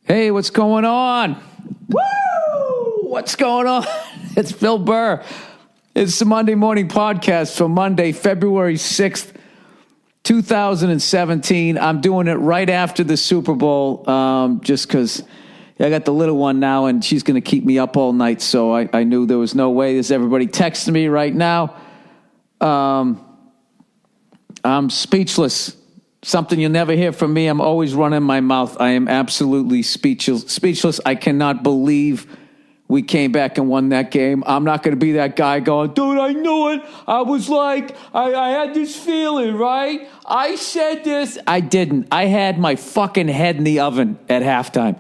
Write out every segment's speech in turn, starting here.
Hey, what's going on? Woo! What's going on? It's Bill Burr. It's the Monday Morning Podcast for Monday, February 6th, 2017. I'm doing it right after the Super Bowl just because I got the little one now and she's going to keep me up all night. So I knew there was no way. There's everybody texting me right now. I'm speechless. Something you'll never hear from me. I'm always running my mouth. I am absolutely speechless. I cannot believe we came back and won that game. I'm not going to be that guy going, dude, I knew it. I was like, I had this feeling, right? I said this. I didn't. I had my fucking head in the oven at halftime.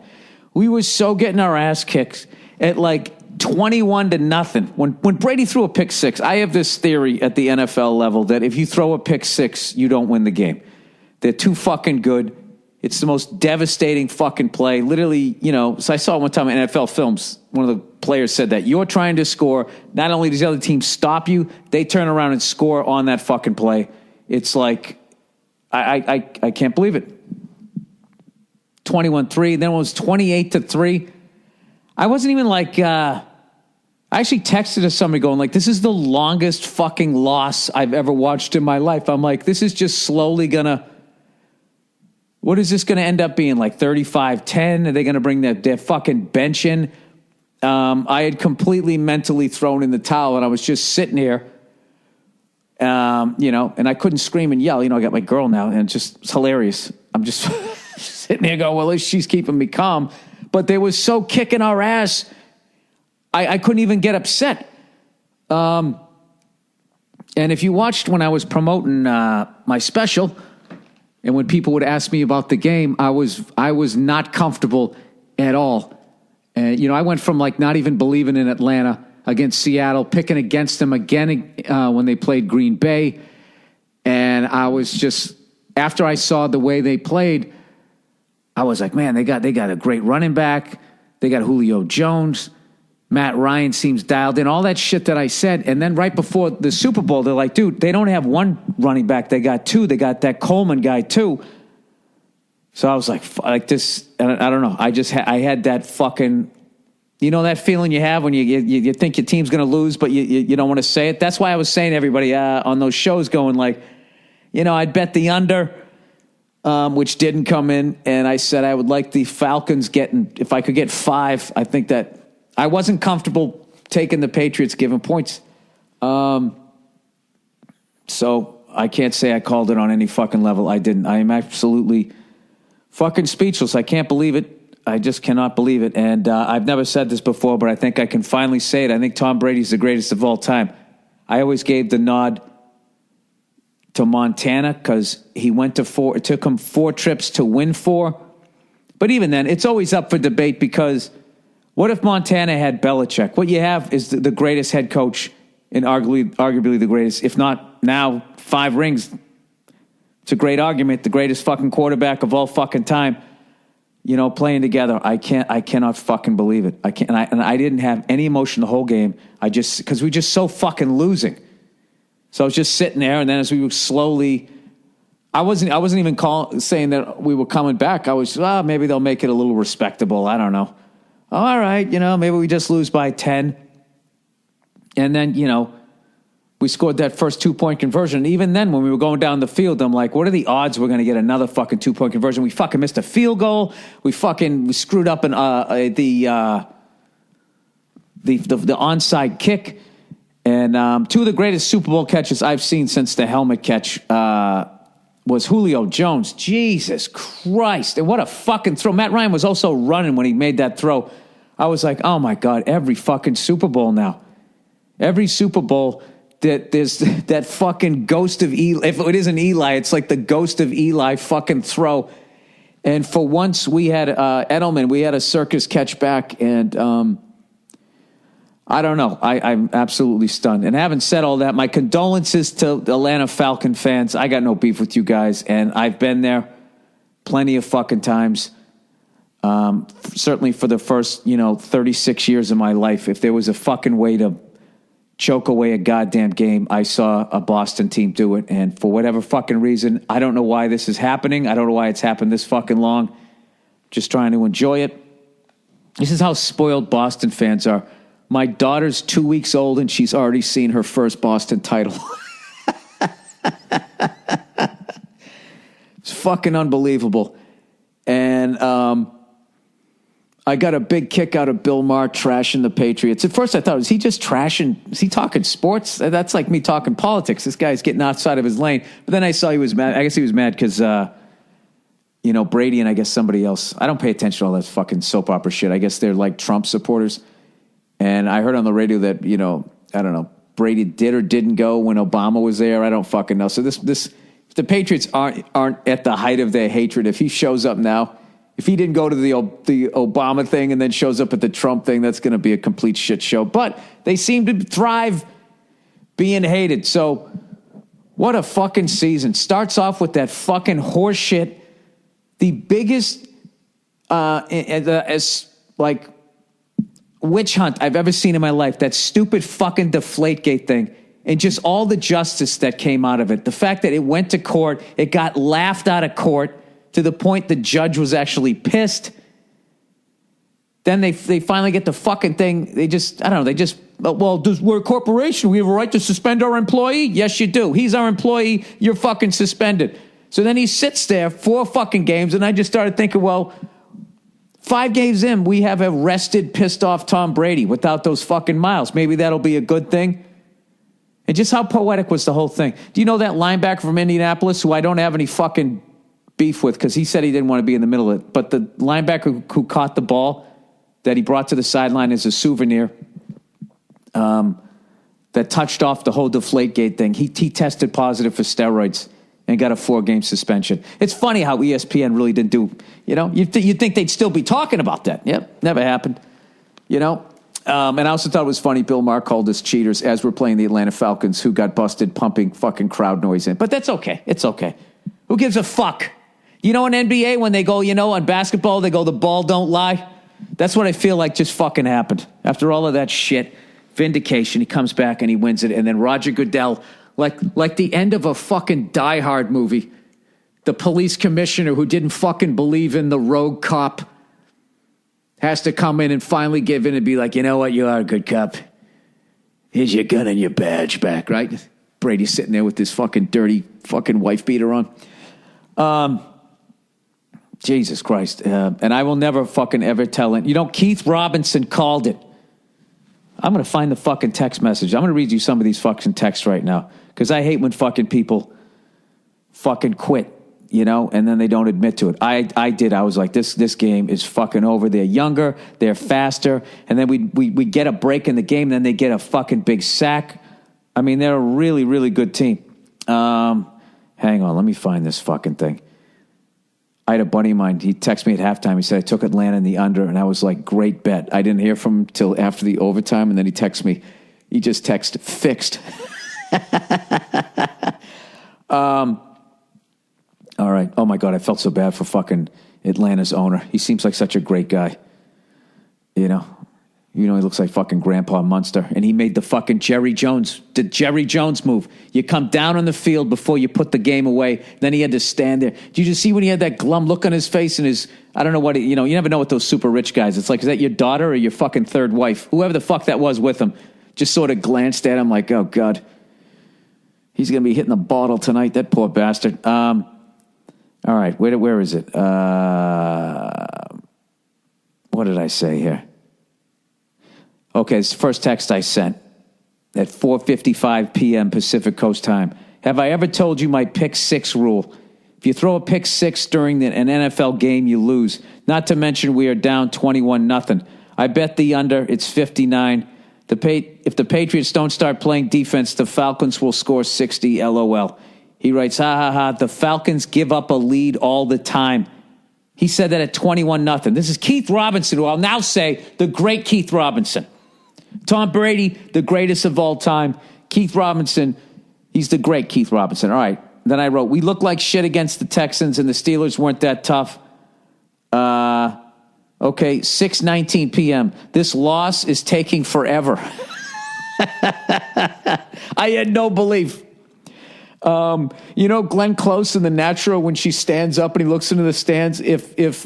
We were so getting our ass kicked at like 21-0. When Brady threw a pick six, I have this theory at the NFL level that if you throw a pick six, you don't win the game. They're too fucking good. It's the most devastating fucking play. Literally, so I saw it one time in NFL films. One of the players said that you're trying to score. Not only does the other team stop you, they turn around and score on that fucking play. It's like, I can't believe it. 21-3. Then it was 28-3. I wasn't even like, I actually texted to somebody going like, this is the longest fucking loss I've ever watched in my life. I'm like, this is just slowly gonna, what is this going to end up being, like 35-10? Are they going to bring their fucking bench in? I had completely mentally thrown in the towel, and I was just sitting here, and I couldn't scream and yell. I got my girl now, and it's hilarious. I'm just sitting here going, well, at least she's keeping me calm. But they were so kicking our ass, I couldn't even get upset. And if you watched when I was promoting my special, and when people would ask me about the game, I was not comfortable at all. And, I went from like not even believing in Atlanta against Seattle, picking against them again when they played Green Bay. And I was just, after I saw the way they played, I was like, man, they got a great running back. They got Julio Jones. Matt Ryan seems dialed in, all that shit that I said. And then right before the Super Bowl, they're like, dude, they don't have one running back. They got two. They got that Coleman guy too. So I was like this, and I don't know. I had that fucking, that feeling you have when you think your team's going to lose, but you don't want to say it. That's why I was saying to everybody on those shows going like, I'd bet the under, which didn't come in. And I said I would like the Falcons if I could get 5, I think that, I wasn't comfortable taking the Patriots giving points. So I can't say I called it on any fucking level. I didn't. I am absolutely fucking speechless. I can't believe it. I just cannot believe it. And I've never said this before, but I think I can finally say it. I think Tom Brady's the greatest of all time. I always gave the nod to Montana because he went to 4. It took him 4 trips to win 4. But even then, it's always up for debate because what if Montana had Belichick? What you have is the greatest head coach and arguably the greatest, if not now, 5 rings. It's a great argument. The greatest fucking quarterback of all fucking time, playing together. I cannot fucking believe it. I can't. And I didn't have any emotion the whole game. Because we were just so fucking losing. So I was just sitting there, and then as we were slowly, I wasn't even saying that we were coming back. I was, maybe they'll make it a little respectable. I don't know. All right, maybe we just lose by 10. And then, we scored that first 2-point conversion. Even then, when we were going down the field, I'm like, what are the odds we're going to get another fucking 2-point conversion? We fucking missed a field goal. We screwed up the onside kick. And 2 of the greatest Super Bowl catches I've seen since the helmet catch was Julio Jones. Jesus Christ. And what a fucking throw. Matt Ryan was also running when he made that throw. I was like, oh my God, every fucking Super Bowl now. Every Super Bowl, there's that fucking ghost of Eli. If it isn't Eli, it's like the ghost of Eli fucking throw. And for once we had Edelman, we had a circus catch back, and I don't know. I'm absolutely stunned. And having said all that, my condolences to the Atlanta Falcon fans. I got no beef with you guys, and I've been there plenty of fucking times. Certainly for the first, 36 years of my life, if there was a fucking way to choke away a goddamn game, I saw a Boston team do it. And for whatever fucking reason, I don't know why this is happening. I don't know why it's happened this fucking long. Just trying to enjoy it. This is how spoiled Boston fans are. My daughter's 2 weeks old, and she's already seen her first Boston title. It's fucking unbelievable. And I got a big kick out of Bill Maher trashing the Patriots. At first I thought, is he just trashing? Is he talking sports? That's like me talking politics. This guy's getting outside of his lane. But then I saw he was mad. I guess he was mad because, Brady and I guess somebody else. I don't pay attention to all that fucking soap opera shit. I guess they're like Trump supporters. And I heard on the radio that, I don't know, Brady did or didn't go when Obama was there. I don't fucking know. So this the Patriots aren't at the height of their hatred. If he shows up now, if he didn't go to the Obama thing and then shows up at the Trump thing, that's going to be a complete shit show. But they seem to thrive being hated. So what a fucking season. Starts off with that fucking horse shit. The biggest witch hunt I've ever seen in my life. That stupid fucking Deflategate thing. And just all the justice that came out of it. The fact that it went to court, it got laughed out of court to the point the judge was actually pissed. Then they finally get the fucking thing. We're a corporation. We have a right to suspend our employee? Yes, you do. He's our employee. You're fucking suspended. So then he sits there 4 fucking games, and I just started thinking, 5 games in, we have arrested, pissed off Tom Brady without those fucking miles. Maybe that'll be a good thing. And just how poetic was the whole thing. Do you know that linebacker from Indianapolis, who I don't have any fucking beef with because he said he didn't want to be in the middle of it, but the linebacker who caught the ball that he brought to the sideline as a souvenir that touched off the whole Deflategate thing, he tested positive for steroids and got a 4-game suspension. It's funny how ESPN really didn't do, you'd think they'd still be talking about that. Yep, never happened, And I also thought it was funny, Bill Maher called us cheaters as we're playing the Atlanta Falcons, who got busted pumping fucking crowd noise in. But that's okay. It's okay. Who gives a fuck? In NBA, when they go, on basketball, they go, the ball don't lie. That's what I feel like just fucking happened. After all of that shit, vindication, he comes back and he wins it. And then Roger Goodell, like the end of a fucking Die Hard movie, the police commissioner who didn't fucking believe in the rogue cop has to come in and finally give in and be like, you know what, you are a good cop. Here's your gun and your badge back, right? Brady's sitting there with this fucking dirty fucking wife beater on. Jesus Christ. And I will never fucking ever tell it. Keith Robinson called it. I'm going to find the fucking text message. I'm going to read you some of these fucking texts right now because I hate when fucking people fucking quit. And then they don't admit to it. I did. I was like, this game is fucking over. They're younger, they're faster, and then we get a break in the game, then they get a fucking big sack. I mean, they're a really, really good team. Hang on, let me find this fucking thing. I had a buddy of mine, he texted me at halftime. He said, I took Atlanta in the under, and I was like, great bet. I didn't hear from him till after the overtime, and then he texted me. He just texted, fixed. All right. Oh, my God. I felt so bad for fucking Atlanta's owner. He seems like such a great guy. He looks like fucking Grandpa Munster. And he made the fucking Jerry Jones move. You come down on the field before you put the game away. Then he had to stand there. Did you just see when he had that glum look on his face and his, I don't know what, you never know with those super rich guys. It's like, is that your daughter or your fucking third wife? Whoever the fuck that was with him just sort of glanced at him like, oh, God. He's going to be hitting the bottle tonight, that poor bastard. All right, where is it? What did I say here? Okay, it's the first text I sent at 4:55 p.m. Pacific Coast time. Have I ever told you my pick six rule? If you throw a pick six during an NFL game, you lose. Not to mention we are down 21-0. I bet the under, it's 59. If the Patriots don't start playing defense, the Falcons will score 60, LOL. He writes, the Falcons give up a lead all the time. He said that at 21-0. This is Keith Robinson, who I'll now say the great Keith Robinson. Tom Brady, the greatest of all time. Keith Robinson, he's the great Keith Robinson. All right. Then I wrote, we look like shit against the Texans and the Steelers weren't that tough. Okay, 6:19 p.m. This loss is taking forever. I had no belief. Glenn Close in The Natural, when she stands up and he looks into the stands, if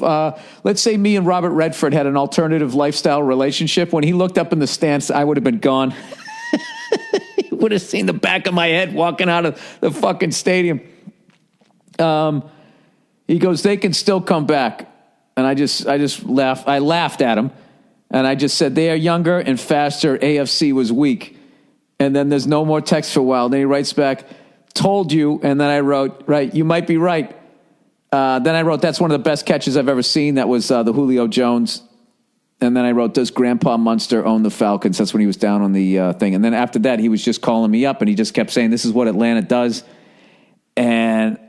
let's say me and Robert Redford had an alternative lifestyle relationship, when he looked up in the stands, I would have been gone. He would have seen the back of my head walking out of the fucking stadium. He goes, they can still come back. And I just laughed. I laughed at him. And I just said, they are younger and faster. AFC was weak. And then there's no more text for a while. Then he writes back, told you. And then I wrote, right, you might be right. Then I wrote, that's one of the best catches I've ever seen. That was the Julio Jones. And then I wrote, does Grandpa Munster own the Falcons? That's when he was down on the thing. And then after that, he was just calling me up. And he just kept saying, this is what Atlanta does. And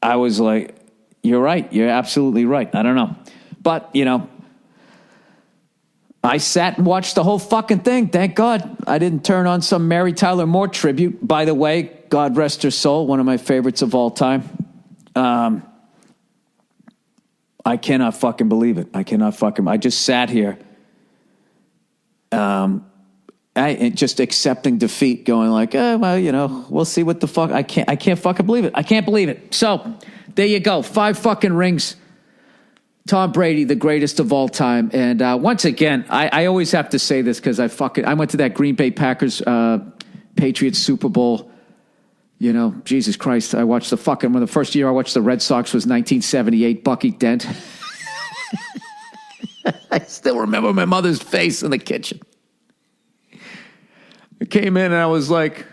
I was like, you're right. You're absolutely right. I don't know. But, I sat and watched the whole fucking thing. Thank God I didn't turn on some Mary Tyler Moore tribute. By the way, God rest her soul, one of my favorites of all time. I cannot fucking believe it. I just sat here, just accepting defeat, going like, we'll see what the fuck. I can't fucking believe it. I can't believe it. So there you go. 5 fucking rings. Tom Brady, the greatest of all time. And once again, I always have to say this because I went to that Green Bay Packers Patriots Super Bowl. Jesus Christ, I watched when the first year I watched the Red Sox was 1978, Bucky Dent. I still remember my mother's face in the kitchen. I came in and I was like,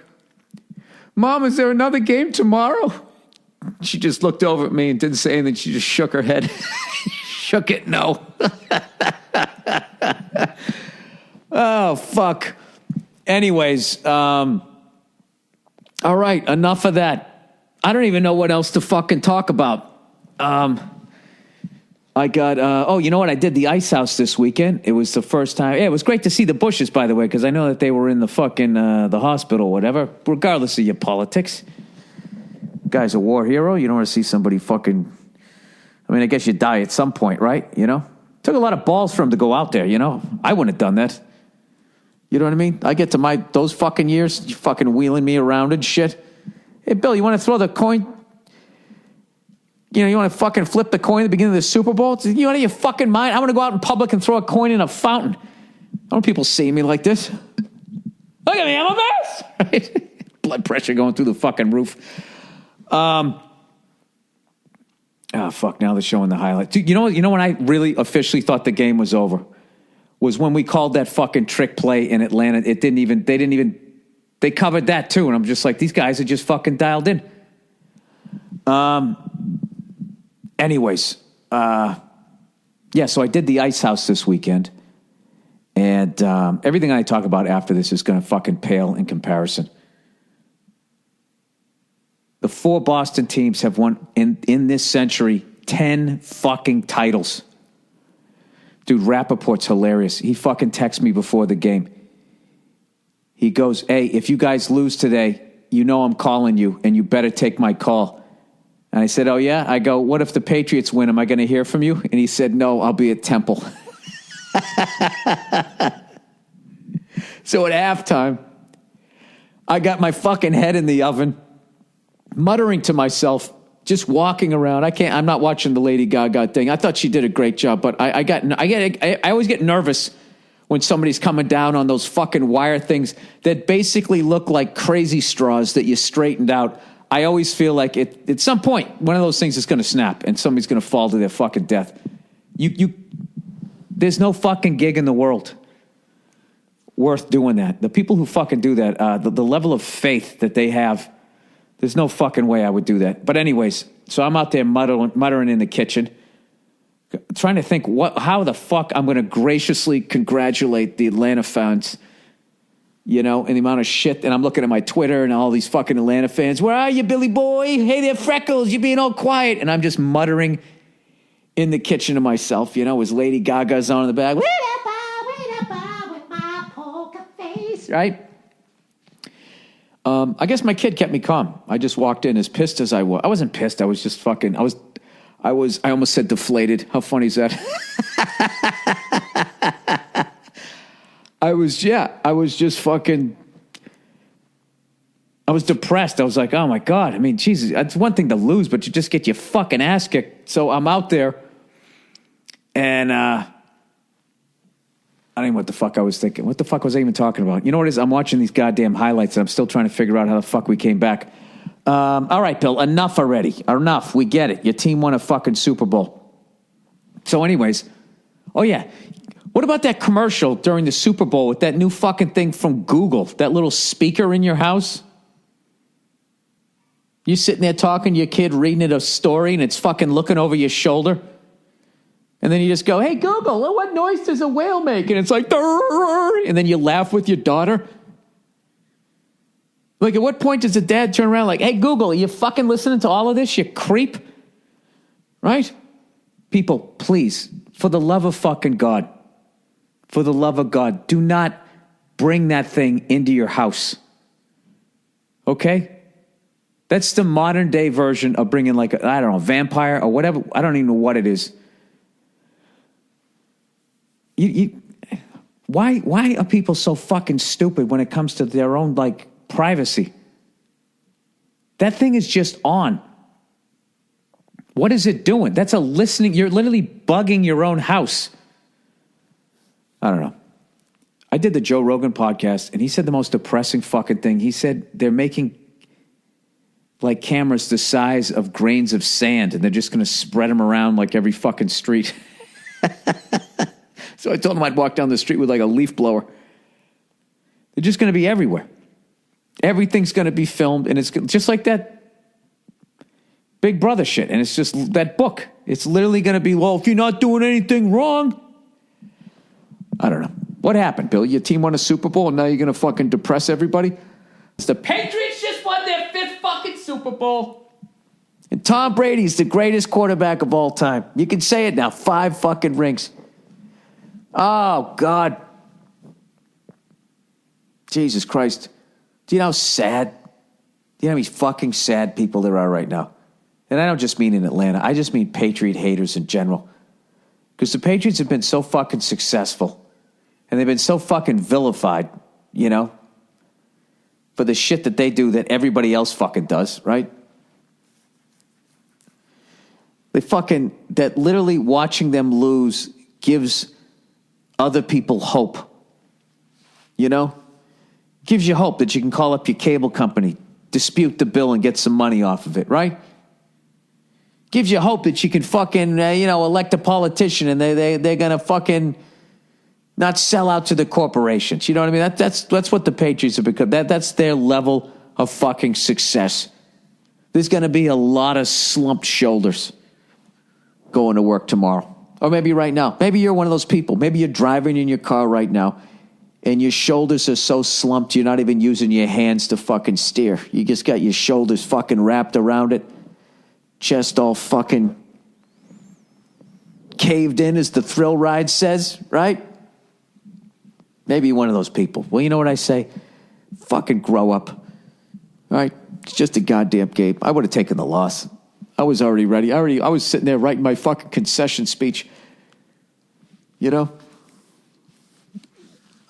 Mom, is there another game tomorrow? She just looked over at me and didn't say anything. She just shook her head. Shook it, no. Oh, fuck. Anyways, all right, enough of that. I don't even know what else to fucking talk about. I got, you know what? I did the Ice House this weekend. It was the first time. Yeah, it was great to see the Bushes, by the way, because I know that they were in the fucking, the hospital or whatever, regardless of your politics. Guy's a war hero. You don't want to see somebody fucking, I guess you die at some point, right? Took a lot of balls for him to go out there, I wouldn't have done that. You know what I mean? I get to those fucking years, you fucking wheeling me around and shit. Hey, Bill, you want to throw the coin? You want to fucking flip the coin at the beginning of the Super Bowl? You out of your fucking mind? I want to go out in public and throw a coin in a fountain. I don't want people seeing me like this. Look at me, I'm a mess! Right? Blood pressure going through the fucking roof. Fuck, now they're showing the highlights. Dude, you know when I really officially thought the game was over? Was when we called that fucking trick play in Atlanta. They covered that too. And I'm just like, these guys are just fucking dialed in. Anyways, so I did the Ice House this weekend. And everything I talk about after this is going to fucking pale in comparison. The 4 Boston teams have won in this century 10 fucking titles. Dude, Rappaport's hilarious. He fucking texts me before the game. He goes, hey, if you guys lose today, I'm calling you, and you better take my call. And I said, oh, yeah? I go, what if the Patriots win? Am I going to hear from you? And he said, no, I'll be at Temple. So at halftime, I got my fucking head in the oven, muttering to myself, just walking around. I'm not watching the Lady Gaga thing. I thought she did a great job, but I always get nervous when somebody's coming down on those fucking wire things that basically look like crazy straws that you straightened out. I always feel like at some point, one of those things is going to snap and somebody's going to fall to their fucking death. There's no fucking gig in the world worth doing that. The people who fucking do that, the level of faith that they have, there's no fucking way I would do that. But anyways, so I'm out there muttering in the kitchen, trying to think how the fuck I'm going to graciously congratulate the Atlanta fans, and the amount of shit. And I'm looking at my Twitter and all these fucking Atlanta fans. Where are you, Billy boy? Hey there, Freckles. You're being all quiet. And I'm just muttering in the kitchen to myself, as Lady Gaga's on in the back. Wait up, with my poker face. Right? I guess my kid kept me calm. I just walked in as pissed as I was. I wasn't pissed. I was just fucking, I almost said deflated. How funny is that? I was just fucking, I was depressed. I was like, oh my God. I mean, Jesus, it's one thing to lose, but you just get your fucking ass kicked. So I'm out there and I don't know what the fuck I was thinking. What the fuck was I even talking about? You know what it is? I'm watching these goddamn highlights and I'm still trying to figure out how the fuck we came back. All right, Bill, enough already. Enough. We get it. Your team won a fucking Super Bowl. So anyways, oh yeah. What about that commercial during the Super Bowl with that new fucking thing from Google, that little speaker in your house? You sitting there talking to your kid, reading it a story, and it's fucking looking over your shoulder. And then you just go, hey, Google, what noise does a whale make? And it's like, durr, and then you laugh with your daughter. Like, at what point does the dad turn around like, hey, Google, are you fucking listening to all of this, you creep? Right? People, please, for the love of fucking God, for the love of God, do not bring that thing into your house. Okay? That's the modern day version of bringing like, I don't know, vampire or whatever. I don't even know what it is. Why are people so fucking stupid when it comes to their own like privacy? That thing is just on. What is it doing? That's a listening. You're literally bugging your own house. I don't know. I did the Joe Rogan podcast and he said the most depressing fucking thing. He said they're making like cameras the size of grains of sand and they're just going to spread them around like every fucking street. So I told him I'd walk down the street with like a leaf blower. They're just going to be everywhere. Everything's going to be filmed and it's just like that Big Brother shit. And it's just that book. It's literally going to be, well, if you're not doing anything wrong. I don't know. What happened, Bill? Your team won a Super Bowl and now you're going to fucking depress everybody? It's the Patriots just won their 5th fucking Super Bowl. And Tom Brady's the greatest quarterback of all time. You can say it now. 5 fucking rings. Oh, God. Jesus Christ. Do you know how sad? Do you know how many fucking sad people there are right now? And I don't just mean in Atlanta. I just mean Patriot haters in general. Because the Patriots have been so fucking successful. And they've been so fucking vilified, you know, for the shit that they do that everybody else fucking does, right? They fucking, that literally watching them lose gives other people hope, you know? Gives you hope that you can call up your cable company, dispute the bill and get some money off of it, right? Gives you hope that you can fucking, elect a politician and they're going to fucking not sell out to the corporations. You know what I mean? That's what the Patriots have become. That's their level of fucking success. There's going to be a lot of slumped shoulders going to work tomorrow. Or maybe right now. Maybe you're one of those people. Maybe you're driving in your car right now and your shoulders are so slumped you're not even using your hands to fucking steer. You just got your shoulders fucking wrapped around it. Chest all fucking caved in, as the thrill ride says, right? Maybe one of those people. Well, you know what I say? Fucking grow up. All right? It's just a goddamn game. I would have taken the loss. I was already ready. I was sitting there writing my fucking concession speech. You know?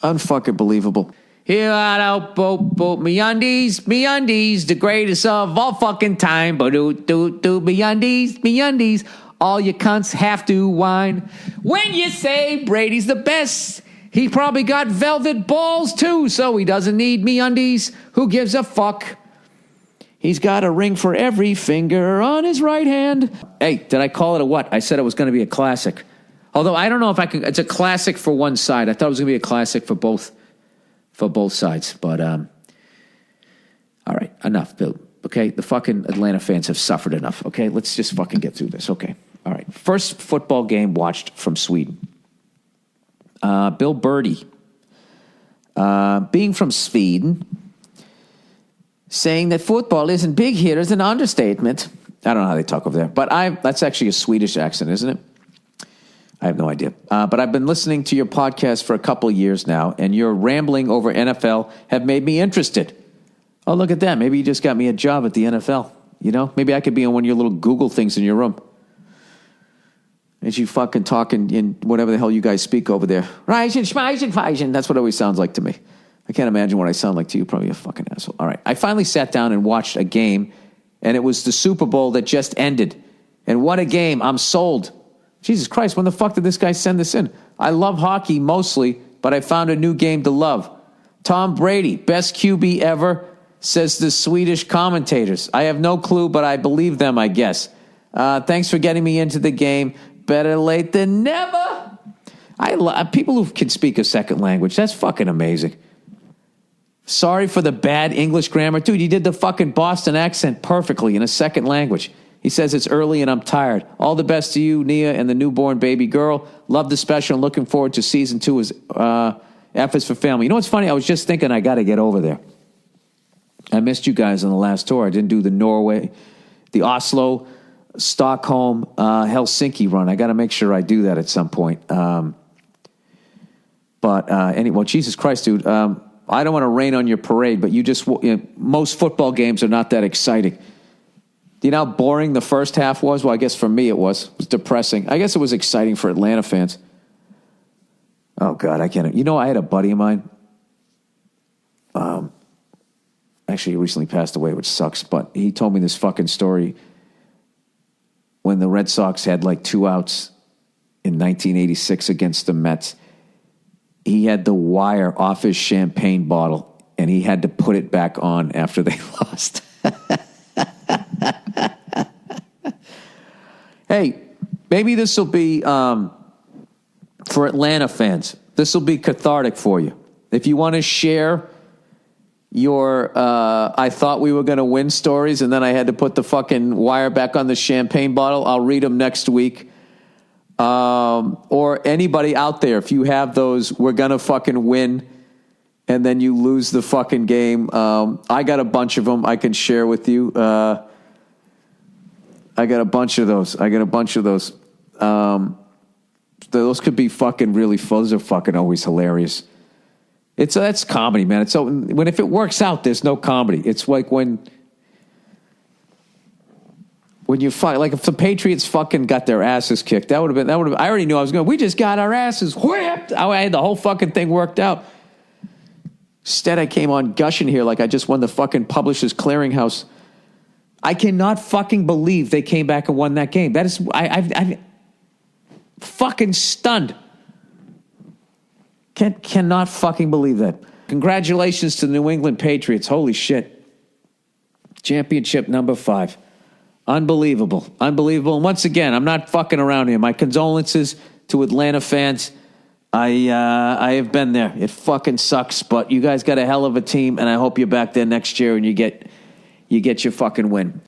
Unfucking believable. Here out, me undies, the greatest of all fucking time. Me undies, all you cunts have to whine. When you say Brady's the best, he probably got velvet balls too, so he doesn't need me undies. Who gives a fuck? He's got a ring for every finger on his right hand. Hey, did I call it a what? I said it was going to be a classic. Although I don't know if I can. It's a classic for one side. I thought it was going to be a classic for both sides. But all right, enough, Bill. Okay, the fucking Atlanta fans have suffered enough. Okay, let's just fucking get through this. Okay, all right. First football game watched from Sweden. Bill Birdie, being from Sweden, saying that football isn't big here is an understatement. I don't know how they talk over there, but that's actually a Swedish accent, isn't it? I have no idea. But I've been listening to your podcast for a couple of years now, and your rambling over NFL have made me interested. Oh, look at that. Maybe you just got me a job at the NFL. You know, maybe I could be on one of your little Google things in your room. As you fucking talking in whatever the hell you guys speak over there. Reisen, Schmeisen, Feisen. That's what it always sounds like to me. I can't imagine what I sound like to you. Probably a fucking asshole. All right. I finally sat down and watched a game, and it was the Super Bowl that just ended. And what a game. I'm sold. Jesus Christ, when the fuck did this guy send this in? I love hockey mostly, but I found a new game to love. Tom Brady, best QB ever, says the Swedish commentators. I have no clue, but I believe them, I guess. Thanks for getting me into the game. Better late than never. I love people who can speak a second language. That's fucking amazing. Sorry for the bad English grammar. Dude, you did the fucking Boston accent perfectly in a second language. He says it's early and I'm tired. All the best to you, Nia, and the newborn baby girl. Love the special and looking forward to season 2 as F is for family. You know what's funny? I was just thinking I got to get over there. I missed you guys on the last tour. I didn't do the Norway, the Oslo, Stockholm, Helsinki run. I got to make sure I do that at some point. Anyway, Jesus Christ, dude. I don't want to rain on your parade, but most football games are not that exciting. Do you know how boring the first half was? Well, I guess for me it was. It was depressing. I guess it was exciting for Atlanta fans. Oh, God, I can't. You know, I had a buddy of mine. Actually, he recently passed away, which sucks, but he told me this fucking story when the Red Sox had like 2 outs in 1986 against the Mets. He had the wire off his champagne bottle, and he had to put it back on after they lost. Hey, maybe this will be, for Atlanta fans, this will be cathartic for you. If you want to share your I thought we were going to win stories, and then I had to put the fucking wire back on the champagne bottle, I'll read them next week. Or anybody out there, if you have those, we're going to fucking win, and then you lose the fucking game. I got a bunch of them I can share with you. I got a bunch of those. Those could be fucking really, those are fucking always hilarious. That's comedy, man. It's so, when if it works out, there's no comedy. It's like when you fight, like if the Patriots fucking got their asses kicked, that would have. I already knew I was going. We just got our asses whipped. I had the whole fucking thing worked out. Instead, I came on gushing here like I just won the fucking Publishers Clearinghouse. I cannot fucking believe they came back and won that game. That is, I'm fucking stunned. Cannot fucking believe that. Congratulations to the New England Patriots. Holy shit. Championship number 5. Unbelievable. And once again, I'm not fucking around here. My condolences to Atlanta fans. I have been there. It fucking sucks, but you guys got a hell of a team, and I hope you're back there next year and you get your fucking win.